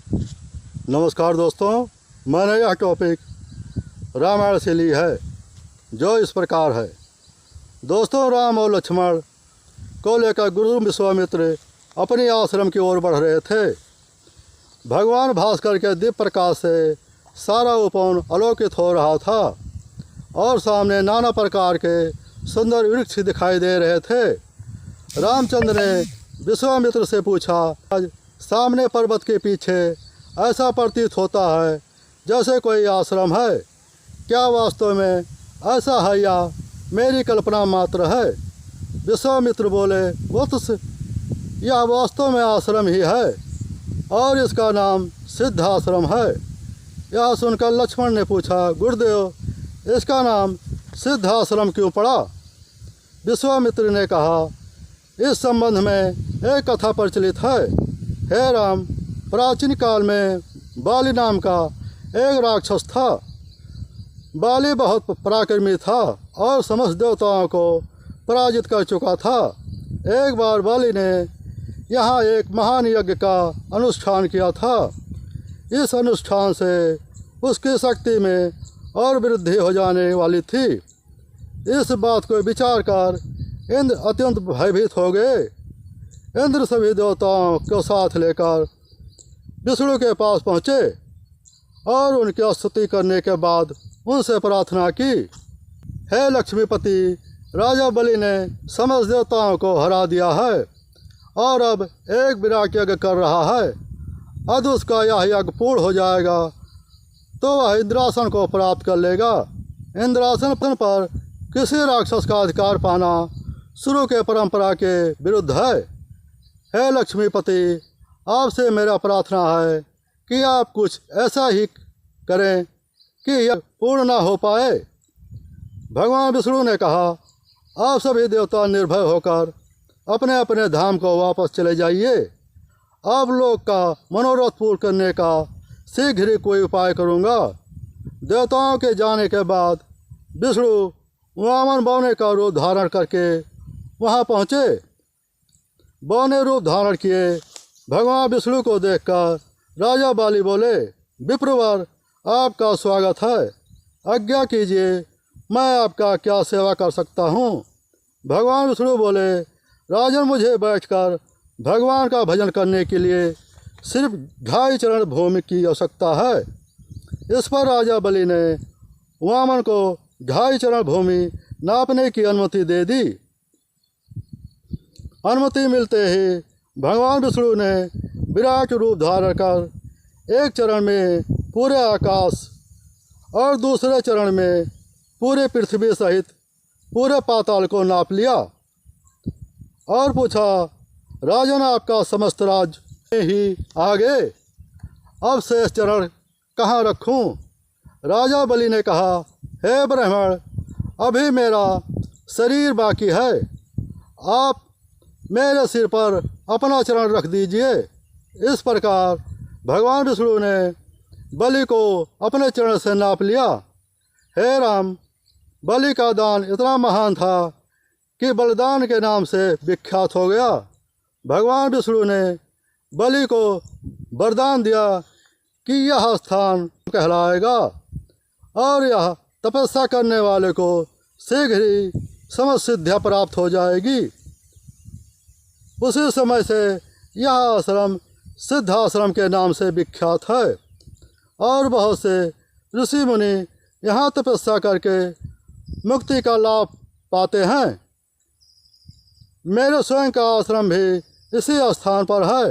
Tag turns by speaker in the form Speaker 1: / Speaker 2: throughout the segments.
Speaker 1: नमस्कार दोस्तों, मैंने यह टॉपिक रामायण से ली है जो इस प्रकार है। दोस्तों, राम और लक्ष्मण को लेकर गुरु विश्वामित्र अपनी आश्रम की ओर बढ़ रहे थे। भगवान भास्कर के दिव्य प्रकाश से सारा उपवन आलोकित हो रहा था और सामने नाना प्रकार के सुंदर वृक्ष दिखाई दे रहे थे। रामचंद्र ने विश्वामित्र से पूछा, आज सामने पर्वत के पीछे ऐसा प्रतीत होता है जैसे कोई आश्रम है, क्या वास्तव में ऐसा है या मेरी कल्पना मात्र है? विश्वामित्र बोले, यह वास्तव में आश्रम ही है और इसका नाम सिद्धाश्रम है। यह सुनकर लक्ष्मण ने पूछा, गुरुदेव, इसका नाम सिद्धाश्रम क्यों पड़ा? विश्वामित्र ने कहा, इस संबंध में एक कथा प्रचलित है। हे राम, प्राचीन काल में बाली नाम का एक राक्षस था। बाली बहुत पराक्रमी था और समस्त देवताओं को पराजित कर चुका था। एक बार बाली ने यहाँ एक महान यज्ञ का अनुष्ठान किया था। इस अनुष्ठान से उसकी शक्ति में और वृद्धि हो जाने वाली थी। इस बात को विचार कर इंद्र अत्यंत भयभीत हो गए। इंद्र सभी देवताओं को साथ लेकर विष्णु के पास पहुँचे और उनकी स्तुति करने के बाद उनसे प्रार्थना की, हे लक्ष्मीपति, राजा बलि ने समस्त देवताओं को हरा दिया है और अब एक विराट यज्ञ कर रहा है। यदि उसका यह यज्ञ पूर्ण हो जाएगा तो वह इंद्रासन को प्राप्त कर लेगा। इंद्रासन पर किसी राक्षस का अधिकार पाना शुरू के परंपरा के विरुद्ध है। हे लक्ष्मीपति, आपसे मेरा प्रार्थना है कि आप कुछ ऐसा ही करें कि यह पूर्ण ना हो पाए। भगवान विष्णु ने कहा, आप सभी देवता निर्भय होकर अपने अपने धाम को वापस चले जाइए। अब लोक का मनोरथ पूर्ण करने का शीघ्र ही कोई उपाय करूँगा। देवताओं के जाने के बाद विष्णु वामन बौने का रूप धारण करके वहाँ पहुँचे। बौने रूप धारण किए भगवान विष्णु को देखकर राजा बाली बोले, विप्रवर, आपका स्वागत है। आज्ञा कीजिए, मैं आपका क्या सेवा कर सकता हूँ? भगवान विष्णु बोले, राजन, मुझे बैठकर भगवान का भजन करने के लिए सिर्फ 2.5 चरण भूमि की आवश्यकता है। इस पर राजा बलि ने वामन को 2.5 चरण भूमि नापने की अनुमति दे दी। अनुमति मिलते ही भगवान विष्णु ने विराट रूप धारण कर एक चरण में पूरे आकाश और दूसरे चरण में पूरे पृथ्वी सहित पूरे पाताल को नाप लिया और पूछा, राजन, आपका समस्त राज्य ही आगे, अब शेष चरण कहाँ रखूं? राजा बलि ने कहा, हे ब्राह्मण, अभी मेरा शरीर बाकी है, आप मेरे सिर पर अपना चरण रख दीजिए। इस प्रकार भगवान विष्णु ने बलि को अपने चरण से नाप लिया। हे राम, बलि का दान इतना महान था कि बलिदान के नाम से विख्यात हो गया। भगवान विष्णु ने बलि को वरदान दिया कि यह स्थान कहलाएगा और यह तपस्या करने वाले को शीघ्र ही समस्त सिद्धियाँ प्राप्त हो जाएगी। उसी समय से यह आश्रम सिद्धाश्रम के नाम से विख्यात है और बहुत से ऋषि मुनि यहाँ तपस्या करके मुक्ति का लाभ पाते हैं। मेरे स्वयं का आश्रम भी इसी स्थान पर है।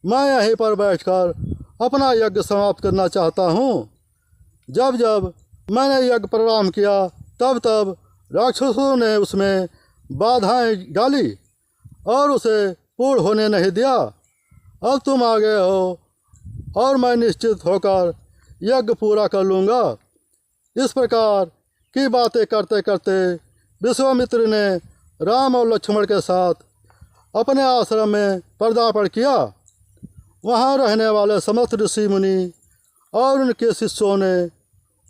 Speaker 1: मैं यहीं पर बैठकर अपना यज्ञ समाप्त करना चाहता हूँ। जब जब मैंने यज्ञ प्रारंभ किया तब तब राक्षसों ने उसमें बाधाएं डाली और उसे पूर्ण होने नहीं दिया। अब तुम आ गए हो और मैं निश्चित होकर यज्ञ पूरा कर लूँगा। इस प्रकार की बातें करते करते विश्वामित्र ने राम और लक्ष्मण के साथ अपने आश्रम में पदार्पण किया। वहाँ रहने वाले समस्त ऋषि मुनि और उनके शिष्यों ने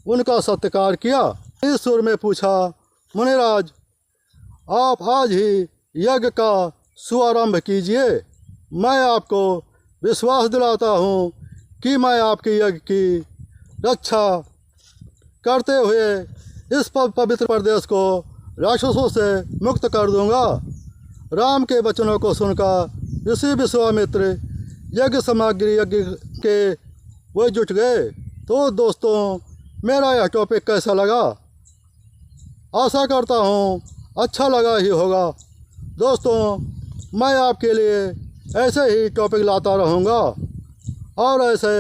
Speaker 1: उनका सत्कार किया। इस सुर में पूछा, मुनिराज, आप आज ही यज्ञ का शुभारंभ कीजिए। मैं आपको विश्वास दिलाता हूँ कि मैं आपकी यज्ञ की रक्षा करते हुए इस पवित्र प्रदेश को राक्षसों से मुक्त कर दूंगा। राम के वचनों को सुनकर ऋषि विश्वामित्र यज्ञ सामग्री यज्ञ के वो जुट गए। तो दोस्तों, मेरा यह टॉपिक कैसा लगा? आशा करता हूँ अच्छा लगा ही होगा। दोस्तों, मैं आपके लिए ऐसे ही टॉपिक लाता रहूँगा और ऐसे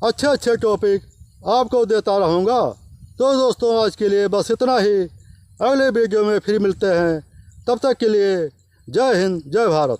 Speaker 1: अच्छे अच्छे टॉपिक आपको देता रहूँगा। तो दोस्तों, आज के लिए बस इतना ही। अगले वीडियो में फिर मिलते हैं। तब तक के लिए जय हिंद, जय भारत।